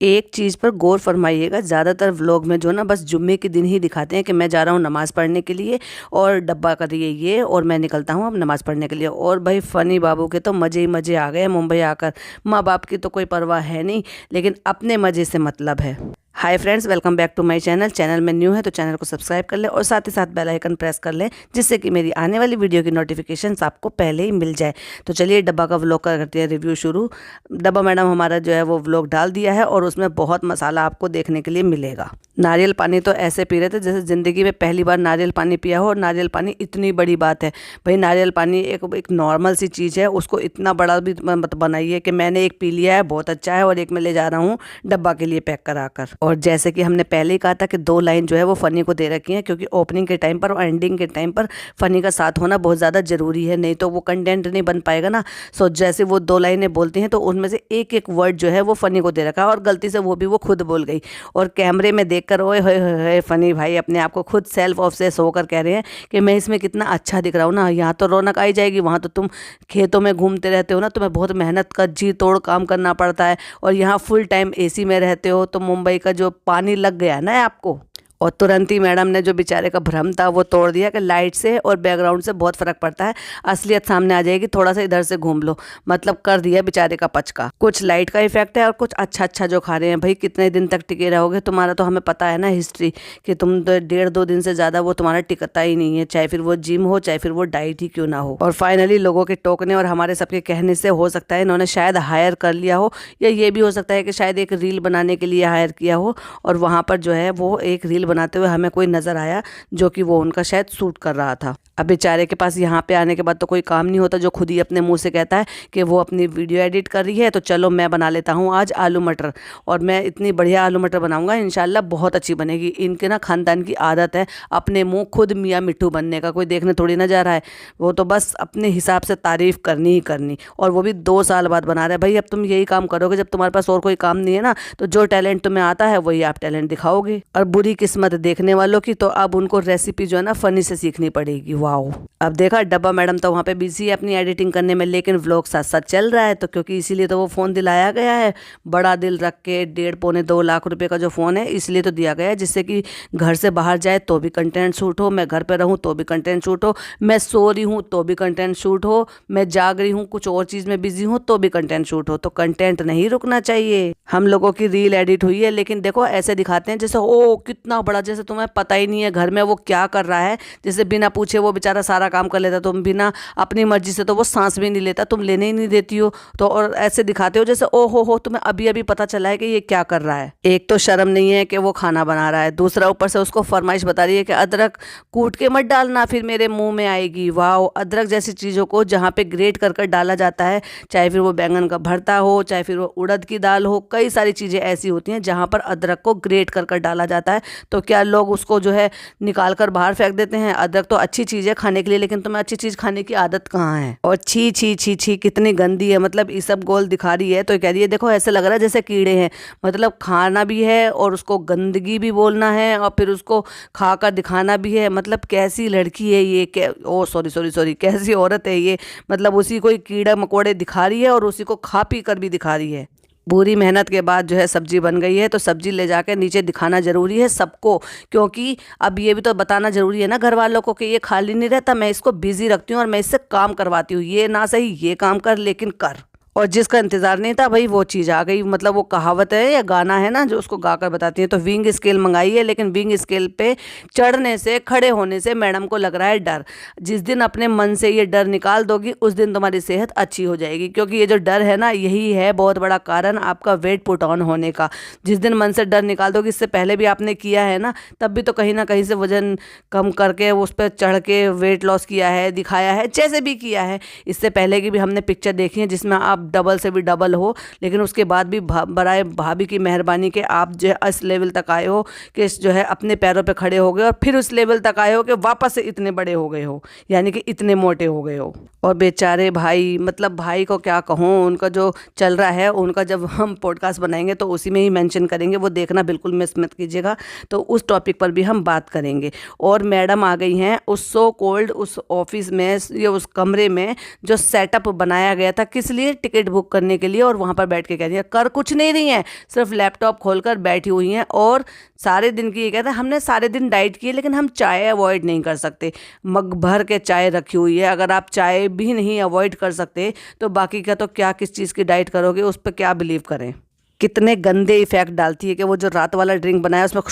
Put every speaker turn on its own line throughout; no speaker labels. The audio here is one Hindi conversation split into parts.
एक चीज़ पर गौर फरमाइएगा, ज़्यादातर व्लॉग में जो ना बस जुम्मे के दिन ही दिखाते हैं कि मैं जा रहा हूँ नमाज़ पढ़ने के लिए और डब्बा करिए ये और मैं निकलता हूँ अब नमाज़ पढ़ने के लिए। और भाई फ़नी बाबू के तो मज़े ही मज़े आ गए मुंबई आकर। माँ बाप की तो कोई परवाह है नहीं, लेकिन अपने मज़े से मतलब है। Hi friends, welcome back to my channel. Channel में न्यू है तो चैनल को सब्सक्राइब कर लें और साथ ही साथ बेल आइकन प्रेस कर लें, जिससे कि मेरी आने वाली वीडियो की नोटिफिकेशंस आपको पहले ही मिल जाए। तो चलिए डब्बा का व्लॉग करते हैं रिव्यू शुरू। डब्बा मैडम हमारा जो है वो व्लॉग डाल दिया है और उसमें बहुत मसाला आपको देखने के लिए मिलेगा। नारियल पानी तो ऐसे पी रहे थे जैसे ज़िंदगी में पहली बार नारियल पानी पिया हो। और नारियल पानी इतनी बड़ी बात है भाई, नारियल पानी एक नॉर्मल सी चीज़ है, उसको इतना बड़ा भी मत बनाइए कि मैंने एक पी लिया है बहुत अच्छा है और एक मैं ले जा रहा हूँ डब्बा के लिए पैक कराकर। और जैसे कि हमने पहले ही कहा था कि 2 लाइन जो है वो फ़नी को दे रखी है, क्योंकि ओपनिंग के टाइम पर और एंडिंग के टाइम पर फ़नी का साथ होना बहुत ज़्यादा ज़रूरी है, नहीं तो वो कंटेंट नहीं बन पाएगा ना। सो जैसे वो 2 लाइनें बोलती हैं तो उनमें से एक एक वर्ड जो है वो फ़नी को दे रखा है और गलती से वो भी वो खुद बोल गई और कैमरे में देखकर ओए होए होए फ़नी भाई अपने आप को खुद सेल्फ ऑब्सेस होकर कह रहे हैं कि मैं इसमें कितना अच्छा दिख रहा हूँ ना, यहाँ तो रौनक आई जाएगी, वहाँ तो तुम खेतों में घूमते रहते हो ना, तुम्हें बहुत मेहनत का जी तोड़ काम करना पड़ता है और यहाँ फुल टाइम एसी में रहते हो, तो मुंबई का जो पानी लग गया है ना आपको। और तुरंत ही मैडम ने जो बेचारे का भ्रम था वो तोड़ दिया कि लाइट से और बैकग्राउंड से बहुत फ़र्क पड़ता है, असलियत सामने आ जाएगी, थोड़ा सा इधर से घूम लो। मतलब कर दिया बेचारे का पचका। कुछ लाइट का इफेक्ट है और कुछ अच्छा अच्छा जो खा रहे हैं। भाई कितने दिन तक टिके रहोगे, तुम्हारा तो हमें पता है ना हिस्ट्री कि तुम तो 1.5-2 दिन से ज़्यादा वो तुम्हारा टिकता ही नहीं है, चाहे फिर वो जिम हो चाहे फिर वो डाइट ही क्यों ना हो। और फाइनली लोगों के टोकने और हमारे सबके कहने से हो सकता है इन्होंने शायद हायर कर लिया हो, या ये भी हो सकता है कि शायद एक रील बनाने के लिए हायर किया हो और वहाँ पर जो है वो एक रील बनाते हुए हमें कोई नज़र आया जो कि वो उनका शायद शूट कर रहा था। अब बेचारे के पास यहाँ पे आने के बाद तो कोई काम नहीं होता, जो खुद ही अपने मुंह से कहता है कि वो अपनी वीडियो एडिट कर रही है तो चलो मैं बना लेता हूँ आज आलू मटर, और मैं इतनी बढ़िया आलू मटर बनाऊंगा इंशाल्लाह बहुत अच्छी बनेगी। इनके ना खानदान की आदत है अपने मुंह खुद मियाँ मिट्ठू बनने का, कोई देखने थोड़ी ना जा रहा है, वो तो बस अपने हिसाब से तारीफ करनी ही करनी, और वो भी 2 साल बाद बना रहे हैं। भाई अब तुम यही काम करोगे, जब तुम्हारे पास और कोई काम नहीं है ना तो जो टैलेंट तुम्हें आता है वही आप टैलेंट दिखाओगे। और बुरी किस्मत देखने वालों की, तो अब उनको रेसिपी जो है ना फ़नी से सीखनी पड़ेगी। वाओ, अब देखा डब्बा मैडम तो वहाँ पे बिजी है अपनी एडिटिंग करने में, लेकिन व्लॉग साथ साथ चल रहा है, तो क्योंकि इसीलिए तो वो फ़ोन दिलाया गया है बड़ा दिल रख के। 1.5-2 लाख रुपए का जो फ़ोन है इसलिए तो दिया गया है, जिससे कि घर से बाहर जाए तो भी कंटेंट शूट हो, मैं घर पे रहूँ तो भी कंटेंट शूट हो, मैं सो रही हूँ तो भी कंटेंट शूट हो, मैं जाग रही हूँ कुछ और चीज़ में बिजी हूँ तो भी कंटेंट शूट हो। तो कंटेंट नहीं रुकना चाहिए। हम लोगों की रील एडिट हुई है, लेकिन देखो ऐसे दिखाते हैं जैसे ओ कितना बड़ा, जैसे तुम्हें पता ही नहीं है घर में वो क्या कर रहा है, जैसे बिना पूछे वो बेचारा सारा काम कर लेता, तुम बिना अपनी मर्जी से तो वो सांस भी नहीं लेता, तुम लेने ही नहीं देती हो। तो और ऐसे दिखाते हो जैसे ओ हो तुम्हें अभी अभी पता चला है कि ये क्या कर रहा है। एक तो शर्म नहीं है कि वो खाना बना रहा है, दूसरा ऊपर से उसको फरमाइश बता रही है कि अदरक कूट के मत डालना फिर मेरे मुंह में आएगी। वाह, अदरक जैसी चीज़ों को जहाँ पे ग्रेट कर कर डाला जाता है, चाहे फिर वो बैंगन का भरता हो चाहे फिर वो उड़द की दाल हो, कई सारी चीज़ें ऐसी होती हैं जहाँ पर अदरक को ग्रेट कर कर डाला जाता है, तो क्या लोग उसको जो है निकाल कर बाहर फेंक देते हैं। अदरक तो अच्छी चीज़ है खाने के लिए, लेकिन तुम्हें अच्छी चीज़ खाने की आदत कहाँ है। और छी छी छी छी कितनी गंदी है, मतलब ये सब गोल दिखा रही है तो कह रही है देखो ऐसे लग रहा है जैसे कीड़े हैं, मतलब खाना भी है और उसको गंदगी भी बोलना है और फिर उसको खाकर दिखाना भी है। मतलब कैसी लड़की है ये, ओ सॉरी सॉरी सॉरी कैसी औरत है ये, मतलब उसी को कीड़ा मकोड़े दिखा रही है और उसी को खा पी कर भी दिखा रही है। बुरी मेहनत के बाद जो है सब्जी बन गई है, तो सब्जी ले जाके नीचे दिखाना जरूरी है सबको, क्योंकि अब ये भी तो बताना जरूरी है ना घर वालों को कि ये खाली नहीं रहता, मैं इसको बिजी रखती हूँ और मैं इससे काम करवाती हूँ, ये ना सही ये काम कर लेकिन कर। और जिसका इंतजार नहीं था भाई वो चीज़ आ गई। मतलब वो कहावत है या गाना है ना जो उसको गाकर बताती है, तो विंग स्केल मंगाई है, लेकिन विंग स्केल पे चढ़ने से खड़े होने से मैडम को लग रहा है डर। जिस दिन अपने मन से ये डर निकाल दोगी उस दिन तुम्हारी सेहत अच्छी हो जाएगी, क्योंकि ये जो डर है ना यही है बहुत बड़ा कारण आपका वेट पुट ऑन होने का। जिस दिन मन से डर निकाल दोगी, इससे पहले भी आपने किया है ना, तब भी तो कहीं ना कहीं से वजन कम करके उस पर चढ़ के वेट लॉस किया है, दिखाया है, जैसे भी किया है। इससे पहले की भी हमने पिक्चर देखी है जिसमें आप डबल से भी डबल हो, लेकिन उसके बाद भी बराए भाभी की मेहरबानी के आप जो है इस लेवल तक आए हो कि जो है अपने पैरों पे खड़े हो गए, और फिर उस लेवल तक आए हो कि वापस से इतने बड़े हो गए हो, यानी कि इतने मोटे हो गए हो। और बेचारे भाई, मतलब भाई को क्या कहूँ, उनका जो चल रहा है उनका जब हम पॉडकास्ट बनाएंगे तो उसी में ही मेंशन करेंगे, वो देखना बिल्कुल मिस मत कीजिएगा, तो उस टॉपिक पर भी हम बात करेंगे। और मैडम आ गई हैं उस सो कोल्ड उस ऑफिस में या उस कमरे में जो सेटअप बनाया गया था, किस लिए, टिकट बुक करने के लिए और वहाँ पर बैठ के कह रही है, कर कुछ नहीं रही हैं, सिर्फ लैपटॉप खोलकर बैठी हुई हैं और सारे दिन की ये कहते हैं हमने सारे दिन डाइट की है लेकिन हम चाय अवॉइड नहीं कर सकते। मग भर के चाय रखी हुई है, अगर आप चाय भी नहीं अवॉइड कर सकते तो बाकी का तो क्या किस चीज़ की डाइट करोगे, उस पर क्या बिलीव करें। कितने गंदे इफेक्ट डालती है कि वो जो रात वाला ड्रिंक बनाया उसमें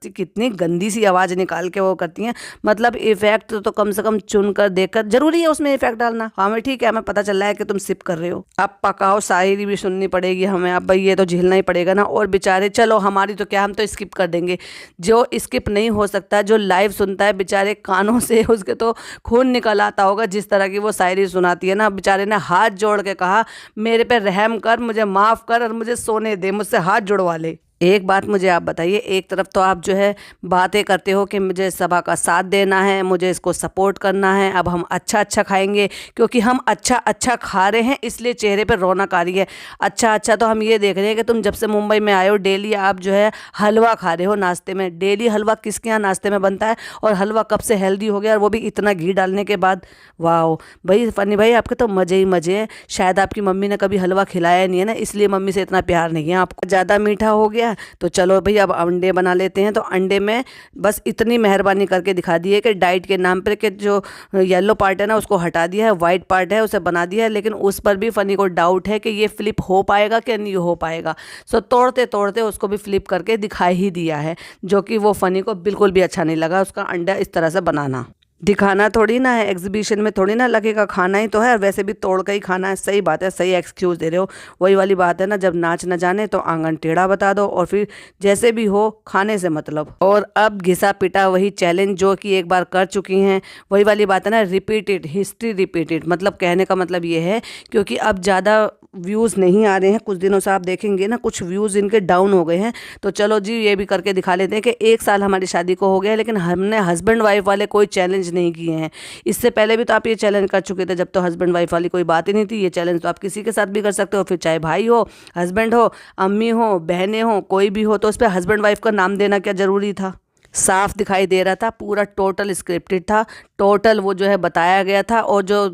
कितनी गंदी सी आवाज़ निकाल के वो करती हैं। मतलब इफेक्ट तो कम से कम चुन कर देखकर, जरूरी है उसमें इफेक्ट डालना। हमें ठीक है, हमें पता चल रहा है कि तुम सिप कर रहे हो, अब पकाओ शायरी भी सुननी पड़ेगी हमें, अब भाई ये तो झेलना ही पड़ेगा ना। और बेचारे, चलो हमारी तो क्या, हम तो स्किप कर देंगे, जो स्किप नहीं हो सकता, जो लाइव सुनता है बेचारे कानों से उसके तो खून निकल आता होगा जिस तरह की वो शायरी सुनाती है ना। बेचारे ने हाथ जोड़ के कहा मेरे पे रहम कर, मुझे माफ़ कर, मुझे सोने दे, मुझसे हाथ जुड़वा ले। एक बात मुझे आप बताइए, एक तरफ तो आप जो है बातें करते हो कि मुझे सभा का साथ देना है, मुझे इसको सपोर्ट करना है, अब हम अच्छा अच्छा खाएंगे क्योंकि हम अच्छा अच्छा खा रहे हैं इसलिए चेहरे पर रौनक आ रही है। अच्छा अच्छा तो हम ये देख रहे हैं कि तुम जब से मुंबई में आए हो डेली आप जो है हलवा खा रहे हो नाश्ते में। डेली हलवा किसके यहाँ नाश्ते में बनता है, और हलवा कब से हेल्दी हो गया, और वो भी इतना घी डालने के बाद। वाह भाई फनी भाई, आपके तो मज़े ही मज़े हैं। शायद आपकी मम्मी ने कभी हलवा खिलाया नहीं है ना, इसलिए मम्मी से इतना प्यार नहीं है आपको। ज़्यादा मीठा हो गया तो चलो भाई अब अंडे बना लेते हैं। तो अंडे में बस इतनी मेहरबानी करके दिखा दी है कि डाइट के नाम पर कि जो येलो पार्ट है ना उसको हटा दिया है, वाइट पार्ट है उसे बना दिया है, लेकिन उस पर भी फनी को डाउट है कि ये फ्लिप हो पाएगा कि नहीं हो पाएगा। सो तोड़ते तोड़ते उसको भी फ्लिप करके दिखा ही दिया है, जो कि वो फनी को बिल्कुल भी अच्छा नहीं लगा उसका अंडा इस तरह से बनाना। दिखाना थोड़ी ना है, एग्जीबिशन में थोड़ी ना लगेगा, खाना ही तो है, और वैसे भी तोड़ के ही खाना है। सही बात है, सही एक्सक्यूज़ दे रहे हो। वही वाली बात है ना, जब नाच न जाने तो आंगन टेढ़ा बता दो, और फिर जैसे भी हो खाने से मतलब। और अब घिसा पिटा वही चैलेंज जो कि एक बार कर चुकी हैं, वही वाली बात है ना, रिपीटेड हिस्ट्री रिपीटेड। मतलब कहने का मतलब ये है क्योंकि अब ज़्यादा व्यूज़ नहीं आ रहे हैं, कुछ दिनों से आप देखेंगे ना कुछ व्यूज़ इनके डाउन हो गए हैं। तो चलो जी ये भी करके दिखा लेते हैं कि 1 साल हमारी शादी को हो गया लेकिन हमने हस्बैंड वाइफ वाले कोई चैलेंज नहीं किए हैं। इससे पहले भी तो आप ये चैलेंज कर चुके थे, जब तो हस्बैंड वाइफ वाली कोई बात ही नहीं थी। ये चैलेंज तो आप किसी के साथ भी कर सकते हो, फिर चाहे भाई हो, हस्बैंड हो, अम्मी हो, बहनें हो, कोई भी हो। तो उस पर हस्बैंड वाइफ का नाम देना क्या ज़रूरी था? साफ दिखाई दे रहा था, पूरा टोटल स्क्रिप्टेड था, टोटल वो जो है बताया गया था। और जो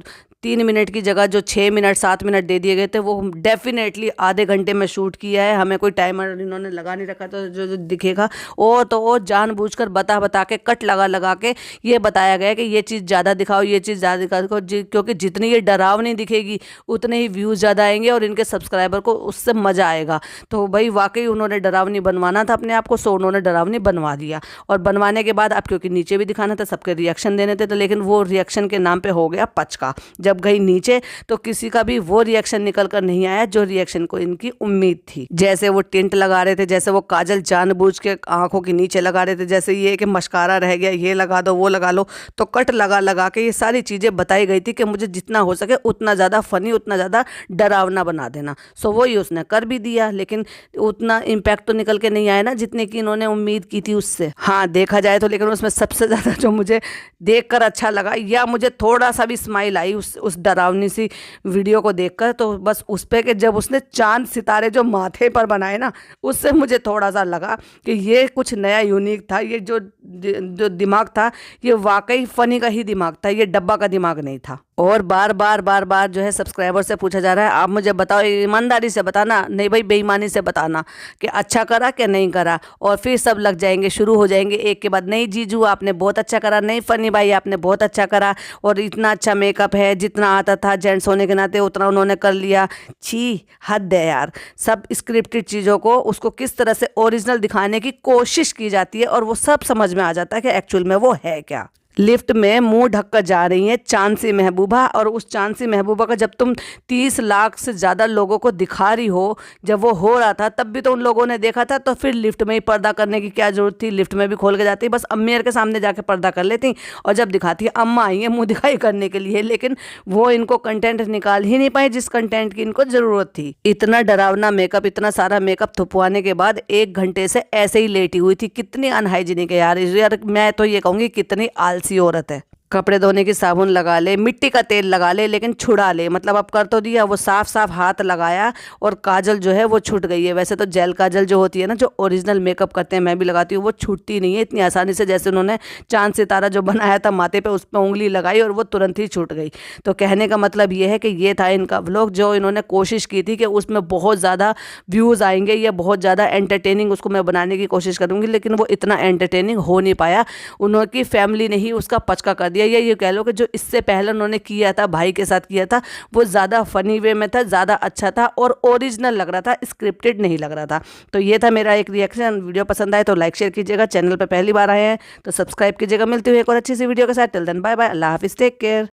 3 मिनट की जगह जो 6 मिनट 7 मिनट दे दिए गए थे वो डेफिनेटली आधे घंटे में शूट किया है। हमें कोई टाइमर इन्होंने लगा नहीं रखा, तो जो दिखेगा और तो और जानबूझकर बता बता के कट लगा लगा के ये बताया गया कि ये चीज़ ज़्यादा दिखाओ, ये चीज़ ज़्यादा दिखाओ, क्योंकि जितनी ये डरावनी दिखेगी उतने ही व्यूज़ ज़्यादा आएंगे और इनके सब्सक्राइबर को उससे मज़ा आएगा। तो भाई वाकई उन्होंने डरावनी बनवाना था अपने आप को, सो उन्होंने डरावनी बनवा दिया। और बनवाने के बाद आप, क्योंकि नीचे भी दिखाना था, सबके रिएक्शन देने थे, तो लेकिन वो रिएक्शन के नाम पे हो गया पचका। जब गई नीचे तो किसी का भी वो रिएक्शन निकल कर नहीं आया जो रिएक्शन को इनकी उम्मीद थी। जैसे वो टिंट लगा रहे थे, जैसे वो काजल जानबूझ के आंखों के नीचे लगा रहे थे, जैसे ये कि मस्कारा रह गया, ये लगा दो वो लगा लो, तो कट लगा लगा के ये सारी चीज़ें बताई गई थी कि मुझे जितना हो सके उतना ज़्यादा फनी, उतना ज़्यादा डरावना बना देना। सो वही उसने कर भी दिया, लेकिन उतना इम्पैक्ट तो निकल के नहीं आया ना जितने की इन्होंने उम्मीद की थी उससे। हाँ देखा जाए तो, लेकिन उसमें सबसे ज़्यादा जो मुझे देख कर अच्छा लगा, या मुझे थोड़ा सा भी स्माइल आई उस डरावनी सी वीडियो को देखकर, तो बस उस पे कि जब उसने चांद सितारे जो माथे पर बनाए ना, उससे मुझे थोड़ा सा लगा कि ये कुछ नया यूनिक था। ये जो दिमाग था ये वाकई फनी का ही दिमाग था, ये डब्बा का दिमाग नहीं था। और बार बार जो है सब्सक्राइबर से पूछा जा रहा है, आप मुझे बताओ, ईमानदारी से बताना, नहीं भाई बेईमानी से बताना कि अच्छा करा कि नहीं करा। और फिर सब लग जाएंगे, शुरू हो जाएंगे एक के बाद, नहीं जीजू आपने बहुत अच्छा करा, नहीं फनी भाई आपने बहुत अच्छा करा, और इतना अच्छा मेकअप है, जितना आता था जेंट्स होने के नाते उतना उन्होंने कर लिया। छी हद है यार। सब स्क्रिप्टेड चीज़ों को उसको किस तरह से ओरिजिनल दिखाने की कोशिश की जाती है और वो सब समझ में आ जाता है कि एक्चुअल में वो है क्या। लिफ्ट में मुंह ढककर जा रही हैं चांसी महबूबा, और उस चांसी महबूबा का जब तुम 30 लाख से ज़्यादा लोगों को दिखा रही हो, जब वो हो रहा था तब भी तो उन लोगों ने देखा था, तो फिर लिफ्ट में ही पर्दा करने की क्या जरूरत थी? लिफ्ट में भी खोल के जाती, बस अम्मेर के सामने जाके पर्दा कर लेती, और जब दिखाती है अम्मा आई है मुँह दिखाई करने के लिए, लेकिन वो इनको कंटेंट निकाल ही नहीं पाए जिस कंटेंट की इनको ज़रूरत थी। इतना डरावना मेकअप, इतना सारा मेकअप थुपवाने के बाद 1 घंटे से ऐसे ही लेटी हुई थी। कितनी अनहाइजीनिक है यार। मैं तो ये कहूँगी कितनी आलसी औरत है। कपड़े धोने की साबुन लगा ले, मिट्टी का तेल लगा ले, लेकिन छुड़ा ले। मतलब अब कर तो दिया, वो साफ साफ हाथ लगाया और काजल जो है वो छूट गई है। वैसे तो जेल काजल जो होती है ना, जो ओरिजिनल मेकअप करते हैं, मैं भी लगाती हूँ, वो छूटती नहीं है इतनी आसानी से। जैसे उन्होंने चांद सितारा जो बनाया था माथे पे, उस पर उंगली लगाई और वो तुरंत ही छूट गई। तो कहने का मतलब ये है कि ये था इनका व्लॉग, जो इन्होंने कोशिश की थी कि उसमें बहुत ज़्यादा व्यूज़ आएंगे या बहुत ज़्यादा एंटरटेनिंग उसको मैं बनाने की कोशिश करूँगी, लेकिन वो इतना एंटरटेनिंग हो नहीं पाया। उन्होंने फैमिली ने ही उसका पचका कर दिया। या ये कह लो कि जो इससे पहले उन्होंने किया था, भाई के साथ किया था, वो ज़्यादा फनी वे में था, ज़्यादा अच्छा था और ओरिजिनल लग रहा था, स्क्रिप्टेड नहीं लग रहा था। तो ये था मेरा एक रिएक्शन। वीडियो पसंद आए तो लाइक शेयर कीजिएगा, चैनल पर पहली बार आए हैं तो सब्सक्राइब कीजिएगा। मिलती हुई एक और अच्छी सी वीडियो के साथ। टिल देन बाय बाय, अल्लाह हाफिज़, टेक केयर।